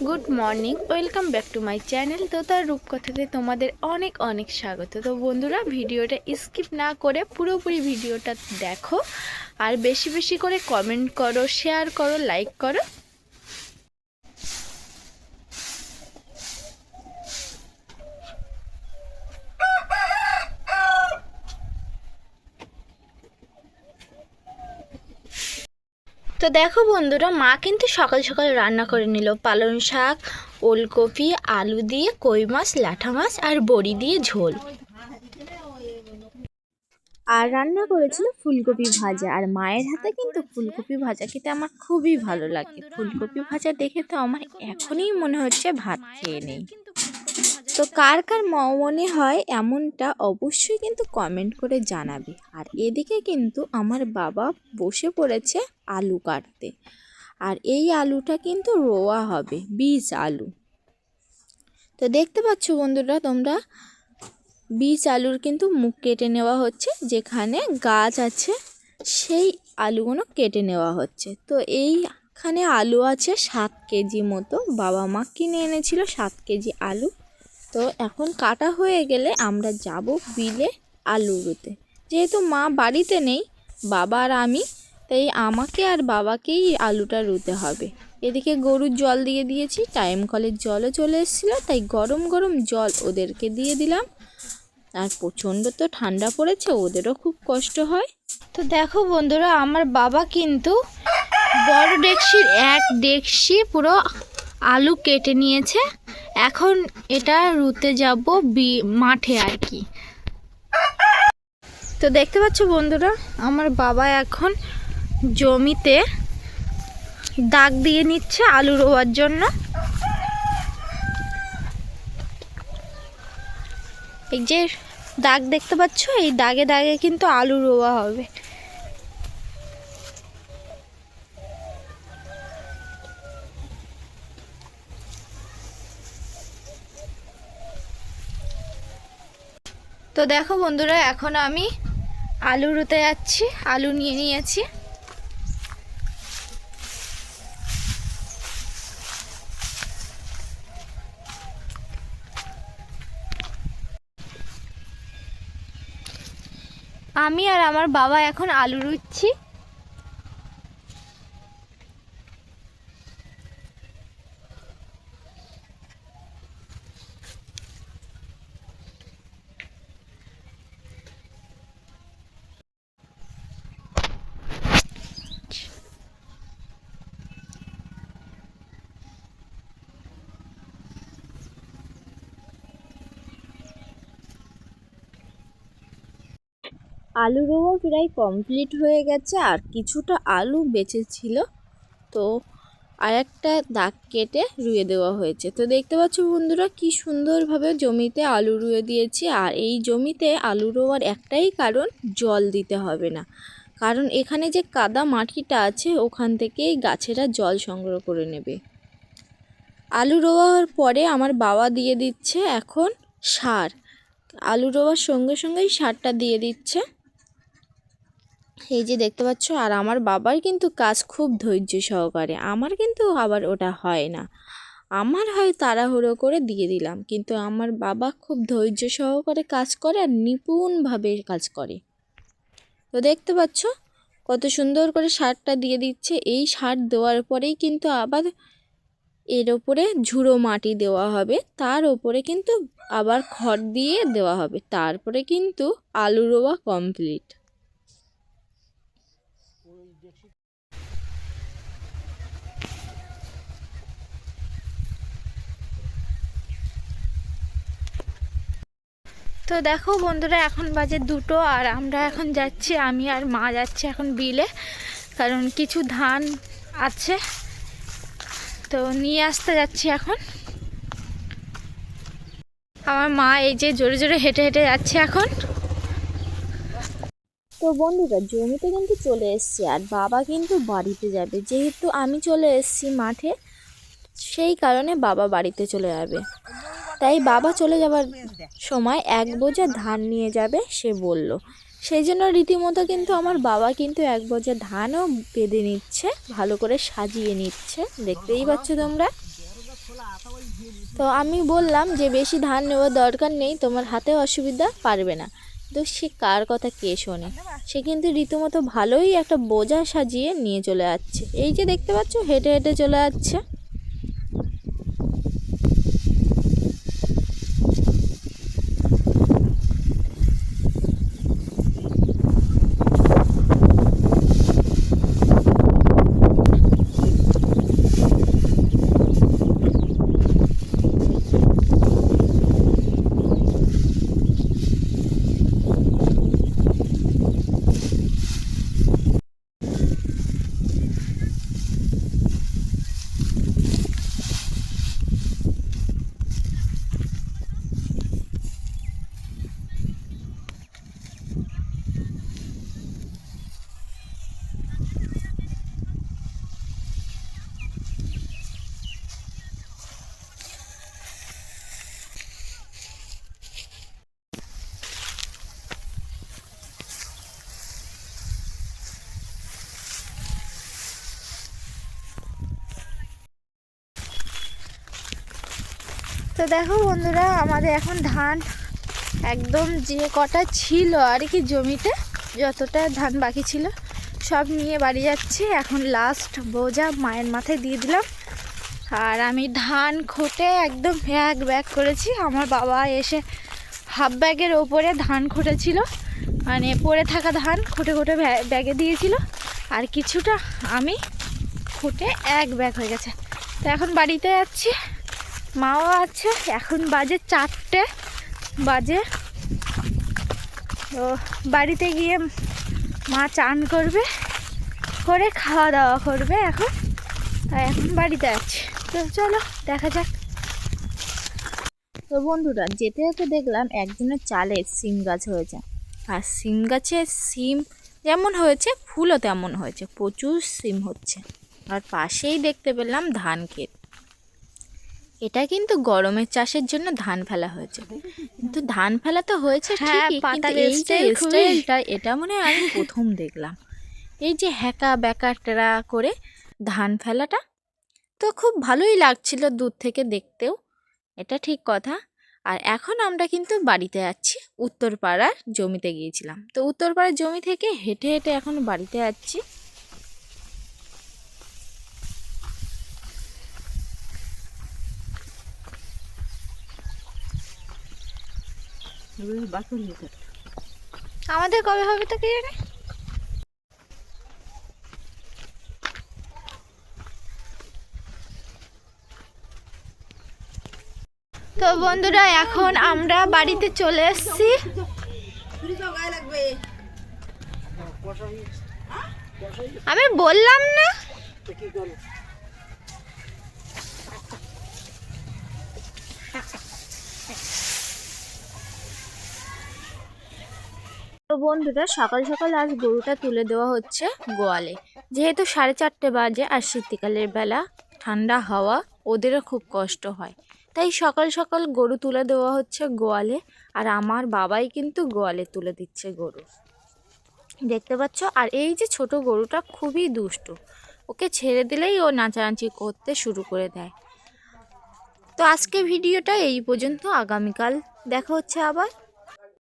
Good morning, welcome back to my channel. তো তার রূপকথাতে তোমাদের অনেক অনেক স্বাগত। তো বন্ধুরা, ভিডিওটা স্কিপ না করে পুরোপুরি ভিডিওটা দেখো আর বেশি বেশি করে কমেন্ট করো, শেয়ার করো, লাইক করো। তো দেখো বন্ধুরা, মা কিন্তু সকাল সকাল রান্না করে নিল পালং শাক, ওলকপি, আলু দিয়ে, কই মাছ, লাঠা মাছ আর বড়ি দিয়ে ঝোল। আর রান্না করেছিল ফুলকপি ভাজা। আর মায়ের হাতে কিন্তু ফুলকপি ভাজা খেতে আমার খুবই ভালো লাগে। ফুলকপি ভাজা দেখে তো আমার এখনই মনে হচ্ছে ভাত খেয়ে নেই। তো কার কার মনে হয় এমনটা অবশ্যই কিন্তু কমেন্ট করে জানাবে। আর এদিকে কিন্তু আমার বাবা বসে পড়েছে আলু কাটতে। আর এই আলুটা কিন্তু রোয়া হবে, বীজ আলু। তো দেখতে পাচ্ছ বন্ধুরা তোমরা, বীজ আলুর কিন্তু মুখ কেটে নেওয়া হচ্ছে, যেখানে গাছ আছে সেই আলুগুলো কেটে নেওয়া হচ্ছে। তো এইখানে আলু আছে 7 কেজি মতো, বাবা মা কিনে এনেছিল 7 কেজি আলু। তো এখন কাটা হয়ে গেলে আমরা যাব বিলে আলু রুতে। যেহেতু মা বাড়িতে নেই, বাবা আর আমি, তাই আমাকে আর বাবাকেই আলুটা রুতে হবে। এদিকে গরুর জল দিয়ে দিয়েছি, টাইম কলের জলও চলে এসেছিলো, তাই গরম গরম জল ওদেরকে দিয়ে দিলাম। আর প্রচণ্ড তো ঠান্ডা পড়েছে, ওদেরও খুব কষ্ট হয়। তো দেখো বন্ধুরা, আমার বাবা কিন্তু বড় ডেকচির 1 ডেকচি পুরো আলু কেটে নিয়েছে। এখন এটা রুতে যাব মাঠে আর কি। তো দেখতে পাচ্ছ বন্ধুরা, আমার বাবা এখন জমিতে দাগ দিয়ে নিচ্ছে আলু রোয়ার জন্য। এই যে দাগ দেখতে পাচ্ছ, এই দাগে দাগে কিন্তু আলু রোয়া হবে। তো দেখো বন্ধুরা, এখন আমি আলু রুতে যাচ্ছি। আলু নিয়ে নিয়েছি। আমি আর আমার বাবা এখন আলু রুচ্ছি। আলু রোয়া প্রায় কমপ্লিট হয়ে গেছে, আর কিছুটা আলু বেঁচে ছিল, তো আর একটা দাগ কেটে রুয়ে দেওয়া হয়েছে। তো দেখতে পাচ্ছ বন্ধুরা, কি সুন্দরভাবে জমিতে আলু রুয়ে দিয়েছি। আর এই জমিতে আলু রোয়ার একটাই কারণ, জল দিতে হবে না, কারণ এখানে যে কাদা মাটিটা আছে ওখান থেকেই গাছেরা জল সংগ্রহ করে নেবে। আলু রোয়ার পরে আমার বাবা দিয়ে দিচ্ছে এখন সার। আলু রোয়ার সঙ্গে সঙ্গেই সারটা দিয়ে দিচ্ছে, এই যে দেখতে পাচ্ছ। আর আমার বাবার কিন্তু কাজ খুব ধৈর্য সহকারে, আমার কিন্তু আবার ওটা হয় না। আমার হয় তাড়াহুড়ো করে দিয়ে দিলাম, কিন্তু আমার বাবা খুব ধৈর্য সহকারে কাজ করে আর নিপুণভাবে কাজ করে। তো দেখতে পাচ্ছ কত সুন্দর করে সারটা দিয়ে দিচ্ছে। এই সার দেওয়ার পরেই কিন্তু আবার এর ওপরে ঝুড়ো মাটি দেওয়া হবে, তার ওপরে কিন্তু আবার খড় দিয়ে দেওয়া হবে, তারপরে কিন্তু আলু রোয়া কমপ্লিট। তো দেখো বন্ধুরা, এখন বাজে 2টো, আর আমরা এখন যাচ্ছি, আমি আর মা যাচ্ছি এখন বিলে, কারণ কিছু ধান আছে তো নিয়ে আসতে যাচ্ছি এখন। আমার মা এই যে জোরে জোরে হেঁটে হেঁটে যাচ্ছে এখন। তো বন্ধুরা, জমিতে কিন্তু চলে এসেছি, আর বাবা কিন্তু বাড়িতে যাবে। যেহেতু আমি চলে এসেছি মাঠে, সেই কারণে বাবা বাড়িতে চলে যাবে। তাই বাবা চলে যাবার সময় 1 বোঝা ধান নিয়ে যাবে সে বলল। সেই জন্য রীতিমতো কিন্তু আমার বাবা কিন্তু 1 বোঝা ধানও বেঁধে নিচ্ছে, ভালো করে সাজিয়ে নিচ্ছে, দেখতেই পাচ্ছ তোমরা। তো আমি বললাম যে বেশি ধান নেওয়ার দরকার নেই, তোমার হাতে অসুবিধা, পারবে না। তো সে কার কথা কে শোনে, সে কিন্তু রীতিমতো ভালোই একটা বোঝা সাজিয়ে নিয়ে চলে যাচ্ছে। এই যে দেখতে পাচ্ছ হেঁটে হেঁটে চলে যাচ্ছে। তো দেখো বন্ধুরা, আমাদের এখন ধান একদম যে কটা ছিল আর কি জমিতে, যতটা ধান বাকি ছিল সব নিয়ে বাড়ি যাচ্ছি। এখন লাস্ট বোঝা মায়ের মাথায় দিয়ে দিলাম। আর আমি ধান খুঁটে একদম এক ব্যাগ করেছি। আমার বাবা এসে হাফ ব্যাগের ওপরে ধান খুঁটেছিল, মানে পড়ে থাকা ধান খুঁটে খুঁটে ব্যাগে দিয়েছিল। আর কিছুটা আমি খুঁটে এক ব্যাগ হয়ে গেছে। তো এখন বাড়িতে যাচ্ছি, মাও আছে। এখন বাজে 4টে বাজে। তো বাড়িতে গিয়ে মা চান করবে, করে খাওয়া দাওয়া করবে এখন। তাই এখন বাড়িতে আছি। তো চলো দেখা যাক। তো বন্ধুরা, যেতে যেতে দেখলাম একজনের চালে সিম গাছ হয়েছে। আর সিম গাছে সিম যেমন হয়েছে, ফুলও তেমন হয়েছে, প্রচুর সিম হচ্ছে। আর পাশেই দেখতে পেলাম ধান ক্ষেত। এটা কিন্তু গরমের চাষের জন্য ধান ফেলা হয়েছে। কিন্তু ধান ফেলা তো হয়েছে ঠিকই, কিন্তু এই যে স্টাইলটা, এটা মনে হয় আমি প্রথম দেখলাম। এই যে হ্যাকা ব্যাকাটা করে ধান ফেলাটা, তো খুব ভালোই লাগছিল দূর থেকে দেখতেও, এটা ঠিক কথা। আর এখন আমরা কিন্তু বাড়িতে যাচ্ছি। উত্তরপাড়ার জমিতে গিয়েছিলাম, তো উত্তরপাড়ার জমি থেকে হেঁটে হেঁটে এখন বাড়িতে যাচ্ছি। আমাদের কবে হবে তো কে জানে। তো বন্ধুরা, এখন আমরা বাড়িতে চলে এসেছি। আমি বললাম না। তো বন্ধুরা, সকাল সকাল আজ গরুটা তুলে দেওয়া হচ্ছে গোয়ালে। যেহেতু 4:30 বাজে আর শীতকালের বেলা, ঠান্ডা হাওয়া, ওদেরও খুব কষ্ট হয়। তাই সকাল সকাল গরু তুলে দেওয়া হচ্ছে গোয়ালে। আর আমার বাবাই কিন্তু গোয়ালে তুলে দিচ্ছে গরু, দেখতে পাচ্ছ। আর এই যে ছোট গরুটা খুবই দুষ্টু, ওকে ছেড়ে দিলেই ও নাচানাচি করতে শুরু করে দেয়। তো আজকে ভিডিওটা এই পর্যন্ত, আগামীকাল দেখা হচ্ছে আবার।